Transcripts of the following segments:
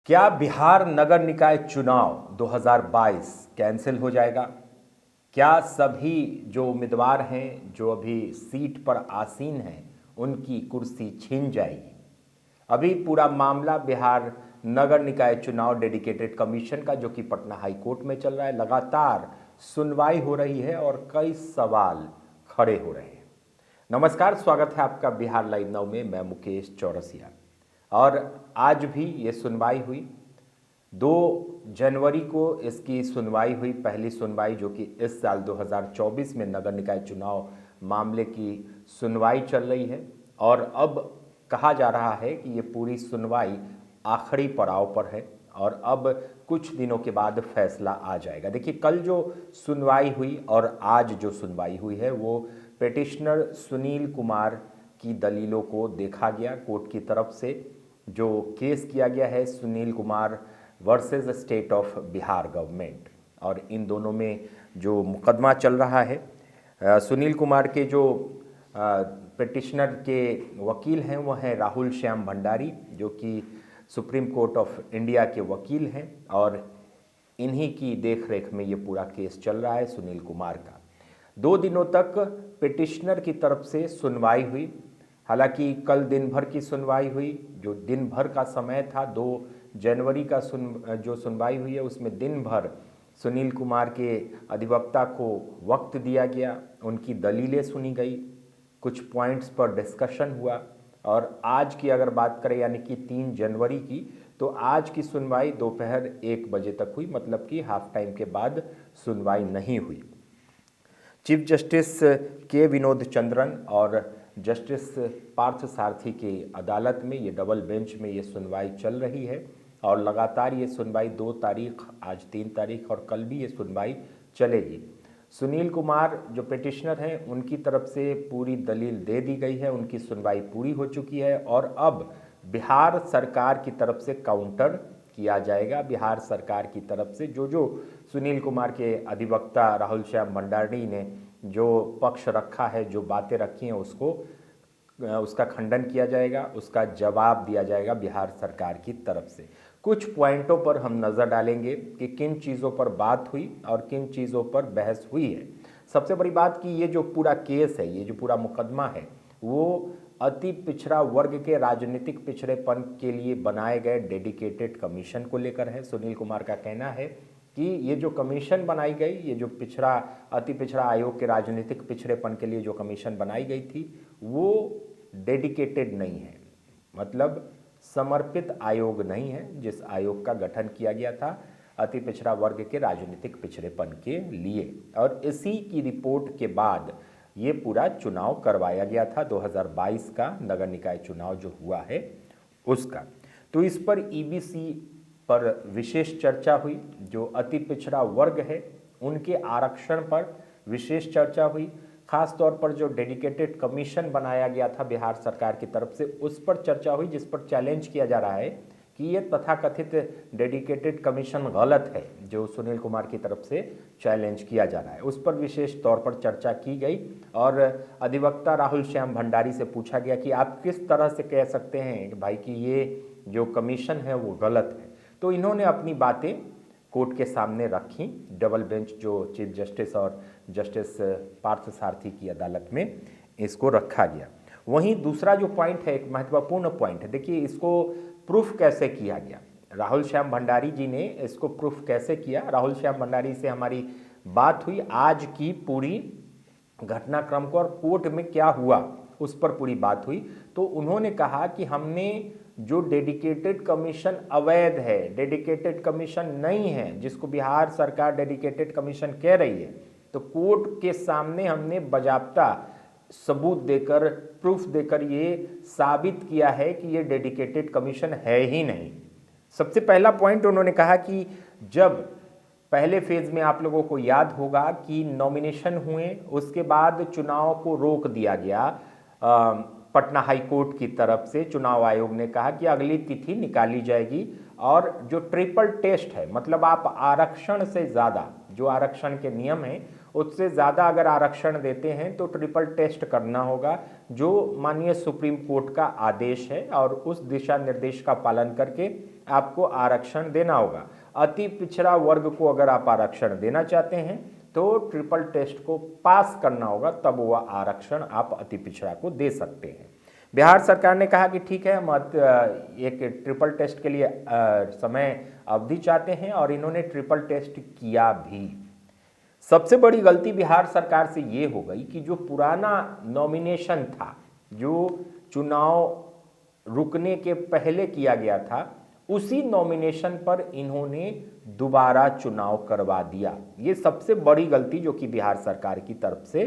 क्या बिहार नगर निकाय चुनाव 2022 कैंसिल हो जाएगा? क्या सभी जो उम्मीदवार हैं जो अभी सीट पर आसीन हैं उनकी कुर्सी छीन जाएगी? अभी पूरा मामला बिहार नगर निकाय चुनाव डेडिकेटेड कमीशन का, जो कि पटना हाई कोर्ट में चल रहा है, लगातार सुनवाई हो रही है और कई सवाल खड़े हो रहे हैं। नमस्कार, स्वागत है आपका बिहार लाइव नाउ में। मैं मुकेश चौरसिया। और आज भी ये सुनवाई हुई। 2 जनवरी को इसकी सुनवाई हुई, पहली सुनवाई, जो कि इस साल 2024 में नगर निकाय चुनाव मामले की सुनवाई चल रही है। और अब कहा जा रहा है कि ये पूरी सुनवाई आखिरी पड़ाव पर है और अब कुछ दिनों के बाद फैसला आ जाएगा। देखिए, कल जो सुनवाई हुई और आज जो सुनवाई हुई है वो पिटिशनर सुनील कुमार की दलीलों को देखा गया। कोर्ट की तरफ से जो केस किया गया है Sunil Kumar versus state of Bihar government, और इन दोनों में जो मुकदमा चल रहा है, सुनील कुमार के जो पिटिशनर के वकील हैं वो हैं राहुल श्याम भंडारी, जो कि सुप्रीम कोर्ट ऑफ इंडिया के वकील हैं, और इन्हीं की देखरेख में ये पूरा केस चल रहा है सुनील कुमार का। 2 दिनों तक पिटिशनर की तरफ से सुनवाई हुई। हालांकि कल दिन भर की सुनवाई हुई, जो दिन भर का समय था 2 जनवरी का जो सुनवाई हुई है उसमें दिन भर सुनील कुमार के अधिवक्ता को वक्त दिया गया, उनकी दलीलें सुनी गई, कुछ पॉइंट्स पर डिस्कशन हुआ। और आज की अगर बात करें, यानी कि 3 जनवरी की, तो आज की सुनवाई दोपहर 1 बजे तक हुई, मतलब कि हाफ टाइम के बाद सुनवाई नहीं हुई। चीफ जस्टिस के विनोद चंद्रन और जस्टिस पार्थ सारथी की अदालत में, ये डबल बेंच में ये सुनवाई चल रही है और लगातार ये सुनवाई 2 तारीख, आज 3 तारीख और कल भी ये सुनवाई चलेगी। सुनील कुमार जो पिटिशनर हैं उनकी तरफ से पूरी दलील दे दी गई है, उनकी सुनवाई पूरी हो चुकी है और अब बिहार सरकार की तरफ से काउंटर किया जाएगा। बिहार सरकार की तरफ से जो जो सुनील कुमार के अधिवक्ता राहुल श्याम भंडारी ने जो पक्ष रखा है, जो बातें रखी हैं, उसका खंडन किया जाएगा, उसका जवाब दिया जाएगा बिहार सरकार की तरफ से। कुछ पॉइंटों पर हम नज़र डालेंगे कि किन चीज़ों पर बात हुई और किन चीज़ों पर बहस हुई है। सबसे बड़ी बात कि ये जो पूरा केस है, ये जो पूरा मुकदमा है, वो अति पिछड़ा वर्ग के राजनीतिक पिछड़ेपन के लिए बनाए गए डेडिकेटेड कमीशन को लेकर है। सुनील कुमार का कहना है कि ये जो कमीशन बनाई गई, ये जो अति पिछड़ा आयोग के राजनीतिक पिछड़ेपन के लिए जो कमीशन बनाई गई थी, वो डेडिकेटेड नहीं है, मतलब समर्पित आयोग नहीं है, जिस आयोग का गठन किया गया था अति पिछड़ा वर्ग के राजनीतिक पिछड़ेपन के लिए। और इसी की रिपोर्ट के बाद ये पूरा चुनाव करवाया गया था, 2022 का नगर निकाय चुनाव जो हुआ है उसका। तो इस पर ईबीसी पर विशेष चर्चा हुई। जो अति पिछड़ा वर्ग है उनके आरक्षण पर विशेष चर्चा हुई। खास तौर पर जो डेडिकेटेड कमीशन बनाया गया था बिहार सरकार की तरफ से, उस पर चर्चा हुई, जिस पर चैलेंज किया जा रहा है कि ये तथाकथित डेडिकेटेड कमीशन गलत है, जो सुनील कुमार की तरफ से चैलेंज किया जा रहा है। उस पर विशेष तौर पर चर्चा की गई और अधिवक्ता राहुल श्याम भंडारी से पूछा गया कि आप किस तरह से कह सकते हैं कि भाई कि ये जो कमीशन है वो गलत है। तो इन्होंने अपनी बातें कोर्ट के सामने रखी। डबल बेंच जो चीफ जस्टिस और जस्टिस पार्थ सारथी की अदालत में इसको रखा गया। वहीं दूसरा जो पॉइंट है, एक महत्वपूर्ण पॉइंट है, देखिए इसको प्रूफ कैसे किया गया। राहुल श्याम भंडारी जी ने इसको प्रूफ कैसे किया। राहुल श्याम भंडारी से हमारी बात हुई, आज की पूरी घटनाक्रम को और कोर्ट में क्या हुआ उस पर पूरी बात हुई। तो उन्होंने कहा कि हमने जो डेडिकेटेड कमीशन अवैध है, डेडिकेटेड कमीशन नहीं है, जिसको बिहार सरकार डेडिकेटेड कमीशन कह रही है, तो कोर्ट के सामने हमने बाजाप्ता सबूत देकर, प्रूफ देकर ये साबित किया है कि ये डेडिकेटेड कमीशन है ही नहीं। सबसे पहला पॉइंट उन्होंने कहा कि जब पहले फेज में आप लोगों को याद होगा कि नॉमिनेशन हुए, उसके बाद चुनाव को रोक दिया गया। पटना हाई कोर्ट की तरफ से चुनाव आयोग ने कहा कि अगली तिथि निकाली जाएगी और जो ट्रिपल टेस्ट है, मतलब आप आरक्षण से ज़्यादा, जो आरक्षण के नियम हैं उससे ज़्यादा अगर आरक्षण देते हैं तो ट्रिपल टेस्ट करना होगा, जो माननीय सुप्रीम कोर्ट का आदेश है। और उस दिशा निर्देश का पालन करके आपको आरक्षण देना होगा। अति पिछड़ा वर्ग को अगर आप आरक्षण देना चाहते हैं तो ट्रिपल टेस्ट को पास करना होगा, तब वह आरक्षण आप अति पिछड़ा को दे सकते हैं। बिहार सरकार ने कहा कि ठीक है, हम एक ट्रिपल टेस्ट के लिए समय अवधि चाहते हैं और इन्होंने ट्रिपल टेस्ट किया भी। सबसे बड़ी गलती बिहार सरकार से ये हो गई कि जो पुराना नॉमिनेशन था, जो चुनाव रुकने के पहले किया गया था, उसी नॉमिनेशन पर इन्होंने दोबारा चुनाव करवा दिया। ये सबसे बड़ी गलती जो कि बिहार सरकार की तरफ से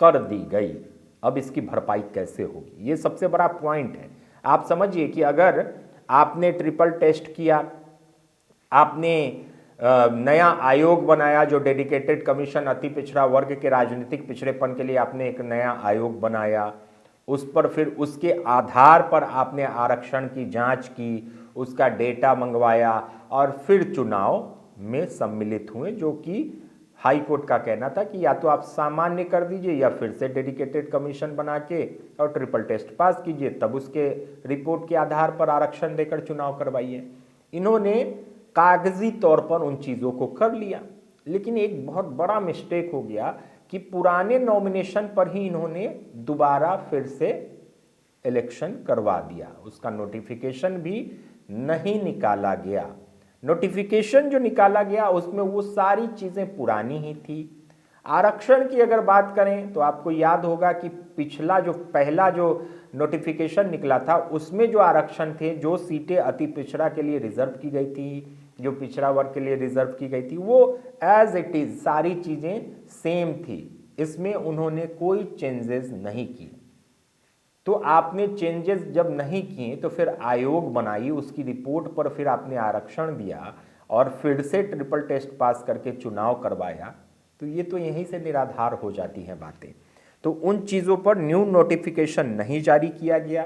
कर दी गई। अब इसकी भरपाई कैसे होगी, ये सबसे बड़ा पॉइंट है। आप समझिए कि अगर आपने ट्रिपल टेस्ट किया, आपने नया आयोग बनाया जो डेडिकेटेड कमीशन अति पिछड़ा वर्ग के राजनीतिक पिछड़ेपन के लिए आपने एक नया आयोग बनाया, उस पर फिर उसके आधार पर आपने आरक्षण की जांच की, उसका डेटा मंगवाया और फिर चुनाव में सम्मिलित हुए, जो कि हाई कोर्ट का कहना था कि या तो आप सामान्य कर दीजिए या फिर से डेडिकेटेड कमीशन बना के और ट्रिपल टेस्ट पास कीजिए, तब उसके रिपोर्ट के आधार पर आरक्षण देकर चुनाव करवाइए। इन्होंने कागजी तौर पर उन चीज़ों को कर लिया, लेकिन एक बहुत बड़ा मिस्टेक हो गया कि पुराने नॉमिनेशन पर ही इन्होंने दोबारा फिर से इलेक्शन करवा दिया। उसका नोटिफिकेशन भी नहीं निकाला गया। नोटिफिकेशन जो निकाला गया उसमें वो सारी चीज़ें पुरानी ही थी। आरक्षण की अगर बात करें तो आपको याद होगा कि पिछला जो पहला जो नोटिफिकेशन निकला था उसमें जो आरक्षण थे, जो सीटें अति पिछड़ा के लिए रिजर्व की गई थी, जो पिछड़ा वर्ग के लिए रिजर्व की गई थी, वो एज इट इज सारी चीज़ें सेम थी। इसमें उन्होंने कोई चेंजेस नहीं किए। तो आपने चेंजेस जब नहीं किए तो फिर आयोग बनाई, उसकी रिपोर्ट पर फिर आपने आरक्षण दिया और फिर से ट्रिपल टेस्ट पास करके चुनाव करवाया, तो ये तो यहीं से निराधार हो जाती हैं बातें। तो उन चीज़ों पर न्यू नोटिफिकेशन नहीं जारी किया गया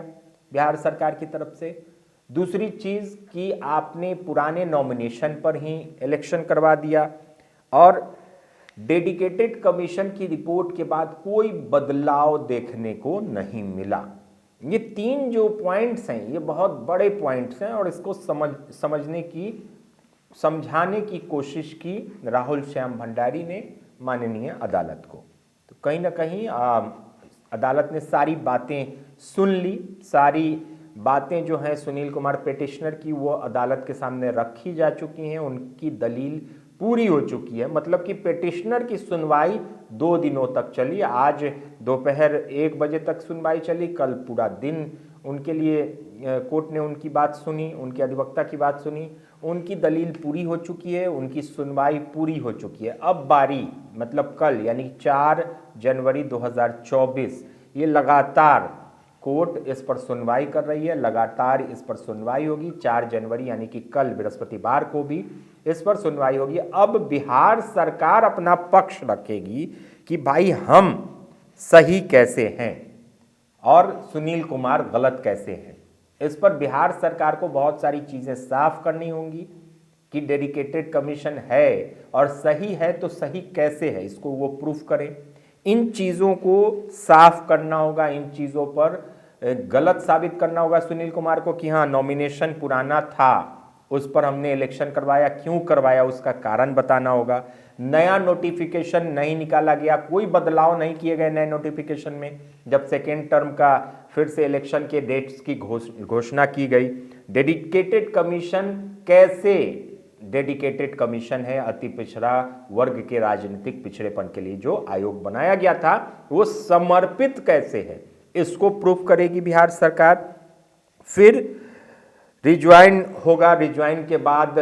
बिहार सरकार की तरफ से। दूसरी चीज़ कि आपने पुराने नॉमिनेशन पर ही इलेक्शन करवा दिया और डेडिकेटेड कमीशन की रिपोर्ट के बाद कोई बदलाव देखने को नहीं मिला। ये तीन जो पॉइंट्स हैं ये बहुत बड़े पॉइंट्स हैं और इसको समझाने की कोशिश की राहुल श्याम भंडारी ने माननीय अदालत को। तो कहीं ना कहीं अदालत ने सारी बातें सुन ली, सारी बातें जो हैं सुनील कुमार पेटिशनर की वो अदालत के सामने रखी जा चुकी हैं, उनकी दलील पूरी हो चुकी है। मतलब कि पेटिशनर की सुनवाई 2 दिनों तक चली। आज दोपहर 1 बजे तक सुनवाई चली, कल पूरा दिन उनके लिए कोर्ट ने उनकी बात सुनी, उनके अधिवक्ता की बात सुनी, उनकी दलील पूरी हो चुकी है, उनकी सुनवाई पूरी हो चुकी है। अब बारी मतलब कल यानी 4 जनवरी 2024 ये लगातार कोर्ट इस पर सुनवाई कर रही है, लगातार इस पर सुनवाई होगी। 4 जनवरी यानी कि कल बृहस्पतिवार को भी इस पर सुनवाई होगी। अब बिहार सरकार अपना पक्ष रखेगी कि भाई हम सही कैसे हैं और सुनील कुमार गलत कैसे हैं। इस पर बिहार सरकार को बहुत सारी चीज़ें साफ करनी होंगी कि डेडिकेटेड कमीशन है और सही है तो सही कैसे है, इसको वो प्रूफ करें। इन चीज़ों को साफ करना होगा, इन चीज़ों पर गलत साबित करना होगा सुनील कुमार को कि हाँ नॉमिनेशन पुराना था, उस पर हमने इलेक्शन करवाया, क्यों करवाया उसका कारण बताना होगा। नया नोटिफिकेशन नहीं निकाला गया, कोई बदलाव नहीं किए गए नए नोटिफिकेशन में जब सेकेंड टर्म का फिर से इलेक्शन के डेट्स की घोषणा की गई। डेडिकेटेड कमीशन कैसे डेडिकेटेड कमीशन है अति पिछड़ा वर्ग के राजनीतिक पिछड़ेपन के लिए जो आयोग बनाया गया था वो समर्पित कैसे है, इसको प्रूफ करेगी बिहार सरकार। फिर रिज्वाइन होगा, रिज्वाइन के बाद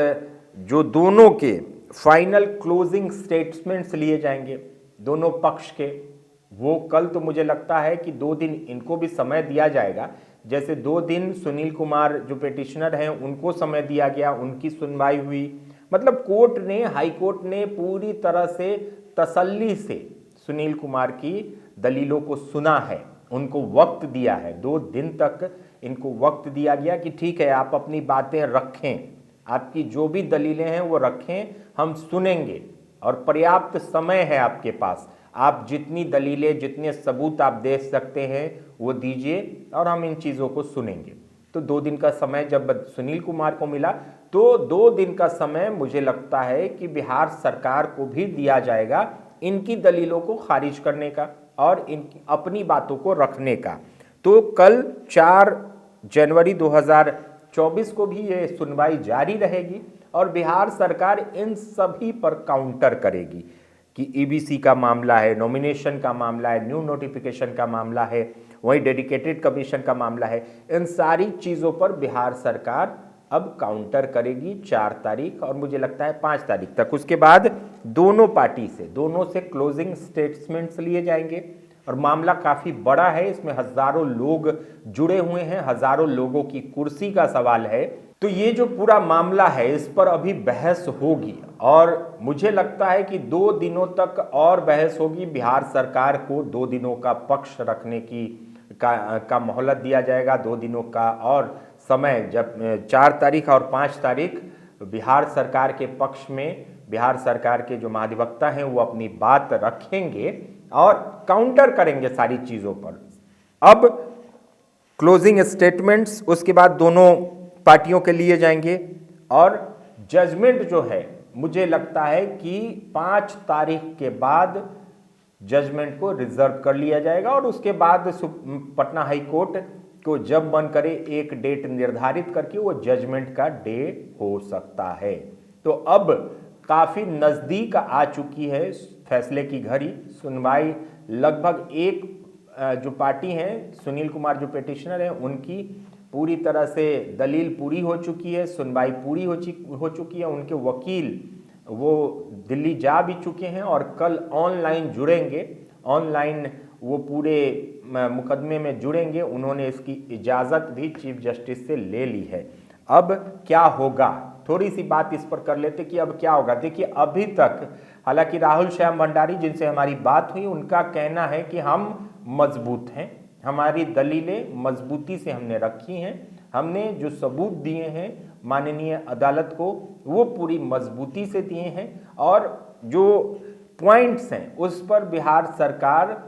जो दोनों के फाइनल क्लोजिंग स्टेटमेंट्स लिए जाएंगे दोनों पक्ष के, वो कल तो मुझे लगता है कि 2 दिन इनको भी समय दिया जाएगा। जैसे 2 दिन सुनील कुमार जो पेटिशनर हैं उनको समय दिया गया, उनकी सुनवाई हुई। मतलब कोर्ट ने, हाई कोर्ट ने पूरी तरह से तसल्ली से सुनील कुमार की दलीलों को सुना है, उनको वक्त दिया है। 2 दिन तक इनको वक्त दिया गया कि ठीक है आप अपनी बातें रखें, आपकी जो भी दलीलें हैं वो रखें, हम सुनेंगे और पर्याप्त समय है आपके पास, आप जितनी दलीलें जितने सबूत आप दे सकते हैं वो दीजिए और हम इन चीज़ों को सुनेंगे। तो 2 दिन का समय जब सुनील कुमार को मिला तो 2 दिन का समय मुझे लगता है कि बिहार सरकार को भी दिया जाएगा इनकी दलीलों को खारिज करने का और इनकी अपनी बातों को रखने का। तो कल 4 जनवरी 2024 को भी ये सुनवाई जारी रहेगी और बिहार सरकार इन सभी पर काउंटर करेगी कि ईबीसी का मामला है, नॉमिनेशन का मामला है, न्यू नोटिफिकेशन का मामला है, वहीं डेडिकेटेड कमीशन का मामला है। इन सारी चीज़ों पर बिहार सरकार अब काउंटर करेगी 4 तारीख और मुझे लगता है 5 तारीख तक। उसके बाद दोनों से क्लोजिंग स्टेटमेंट्स लिए जाएंगे और मामला काफ़ी बड़ा है, इसमें हज़ारों लोग जुड़े हुए हैं, हज़ारों लोगों की कुर्सी का सवाल है। तो ये जो पूरा मामला है इस पर अभी बहस होगी और मुझे लगता है कि 2 दिनों तक और बहस होगी। बिहार सरकार को 2 दिनों का पक्ष रखने का मोहलत दिया जाएगा, 2 दिनों का और समय, जब 4 तारीख और 5 तारीख बिहार सरकार के पक्ष में बिहार सरकार के जो महाधिवक्ता हैं वो अपनी बात रखेंगे और काउंटर करेंगे सारी चीज़ों पर। अब क्लोजिंग स्टेटमेंट्स उसके बाद दोनों पार्टियों के लिए जाएंगे और जजमेंट जो है मुझे लगता है कि 5 तारीख के बाद जजमेंट को रिजर्व कर लिया जाएगा और उसके बाद पटना हाई कोर्ट को जब मन करे एक डेट निर्धारित करके वो जजमेंट का डे हो सकता है। तो अब काफ़ी नज़दीक आ चुकी है फैसले की घड़ी। सुनवाई लगभग एक जो पार्टी हैं, सुनील कुमार जो पिटिशनर हैं, उनकी पूरी तरह से दलील पूरी हो चुकी है, सुनवाई पूरी हो चुकी है। उनके वकील वो दिल्ली जा भी चुके हैं और कल ऑनलाइन जुड़ेंगे, ऑनलाइन वो पूरे मुकदमे में जुड़ेंगे। उन्होंने इसकी इजाज़त भी चीफ जस्टिस से ले ली है। अब क्या होगा, थोड़ी सी बात इस पर कर लेते कि अब क्या होगा। देखिए अभी तक हालांकि राहुल श्याम भंडारी जिनसे हमारी बात हुई उनका कहना है कि हम मजबूत हैं, हमारी दलीलें मजबूती से हमने रखी हैं, हमने जो सबूत दिए हैं माननीय अदालत को वो पूरी मजबूती से दिए हैं और जो पॉइंट्स हैं उस पर बिहार सरकार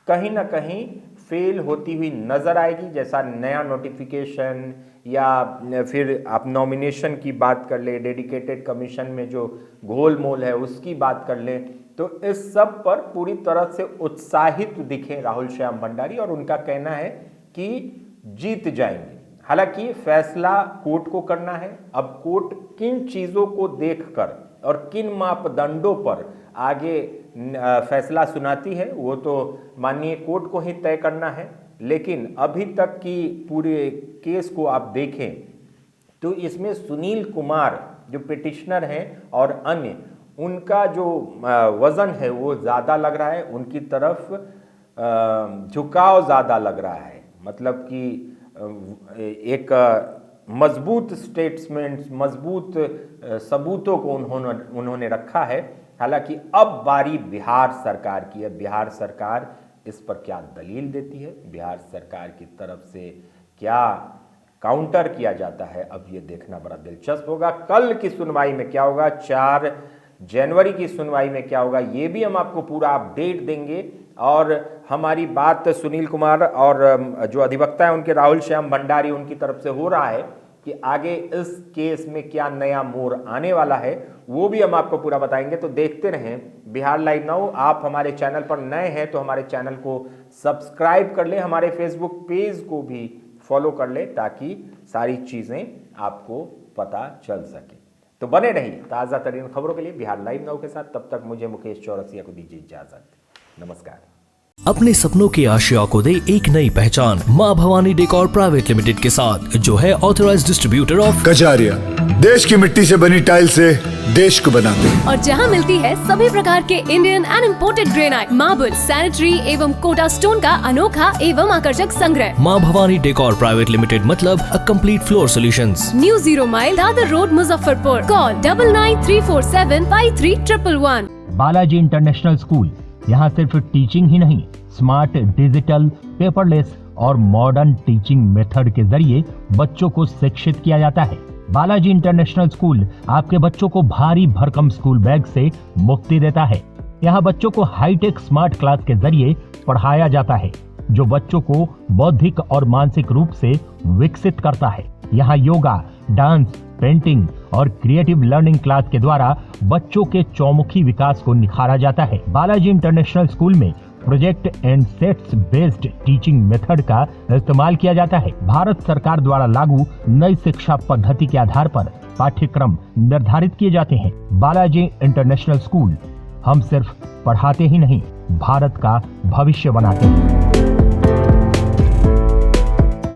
कहीं ना कहीं फेल होती हुई नज़र आएगी। जैसा नया नोटिफिकेशन या फिर आप नॉमिनेशन की बात कर ले, डेडिकेटेड कमीशन में जो घोल-मोल है उसकी बात कर ले, तो इस सब पर पूरी तरह से उत्साहित दिखे राहुल श्याम भंडारी और उनका कहना है कि जीत जाएंगे। हालांकि फैसला कोर्ट को करना है। अब कोर्ट किन चीज़ों को देखकर और किन मापदंडों पर आगे फैसला सुनाती है वो तो माननीय कोर्ट को ही तय करना है। लेकिन अभी तक की पूरे केस को आप देखें तो इसमें सुनील कुमार जो पिटिशनर हैं और अन्य, उनका जो वज़न है वो ज़्यादा लग रहा है, उनकी तरफ झुकाव ज़्यादा लग रहा है। मतलब कि एक मजबूत स्टेटमेंट्स, मजबूत सबूतों को उन्होंने रखा है। हालांकि अब बारी बिहार सरकार की है। बिहार सरकार इस पर क्या दलील देती है, बिहार सरकार की तरफ से क्या काउंटर किया जाता है, अब ये देखना बड़ा दिलचस्प होगा। कल की सुनवाई में क्या होगा, 4 जनवरी की सुनवाई में क्या होगा, ये भी हम आपको पूरा अपडेट देंगे। और हमारी बात सुनील कुमार और जो अधिवक्ता है उनके राहुल श्याम भंडारी, उनकी तरफ से हो रहा है कि आगे इस केस में क्या नया मोड़ आने वाला है वो भी हम आपको पूरा बताएंगे। तो देखते रहें बिहार लाइव नाउ। आप हमारे चैनल पर नए हैं तो हमारे चैनल को सब्सक्राइब कर लें, हमारे फेसबुक पेज को भी फॉलो कर लें ताकि सारी चीज़ें आपको पता चल सके। तो बने रहिए ताज़ा तरीन खबरों के लिए बिहार लाइव नाउ के साथ। तब तक मुझे मुकेश चौरसिया को दीजिए इजाजत। नमस्कार। अपने सपनों की आशिया को दे एक नई पहचान मां भवानी डेकोर प्राइवेट लिमिटेड के साथ, जो है ऑथराइज्ड डिस्ट्रीब्यूटर ऑफ कजारिया। देश की मिट्टी से बनी टाइल से देश को बनाते हैं। और जहां मिलती है सभी प्रकार के Indian and imported granite, marble, sanitary एवं कोटा स्टोन का अनोखा एवं आकर्षक संग्रह। मां भवानी डेकोर प्राइवेट लिमिटेड मतलब a complete floor solutions. New 0 mile Dadar road, Muzaffarpur. Call 9934753111। Balaji international school, यहाँ सिर्फ टीचिंग ही नहीं, स्मार्ट, डिजिटल, पेपरलेस और मॉडर्न टीचिंग मेथड के जरिए बच्चों को शिक्षित किया जाता है। बालाजी इंटरनेशनल स्कूल आपके बच्चों को भारी भरकम स्कूल बैग से मुक्ति देता है। यहाँ बच्चों को हाईटेक स्मार्ट क्लास के जरिए पढ़ाया जाता है, जो बच्चों को बौद्धिक और मानसिक रूप से विकसित करता है। यहाँ योगा, डांस, पेंटिंग और क्रिएटिव लर्निंग क्लास के द्वारा बच्चों के चौमुखी विकास को निखारा जाता है। बालाजी इंटरनेशनल स्कूल में project and sets based teaching method का इस्तेमाल किया जाता है। भारत सरकार द्वारा लागू नई शिक्षा पद्धति के आधार पर पाठ्यक्रम निर्धारित किए जाते हैं। बालाजी इंटरनेशनल स्कूल हम सिर्फ पढ़ाते ही नहीं, भारत का भविष्य बनाते हैं।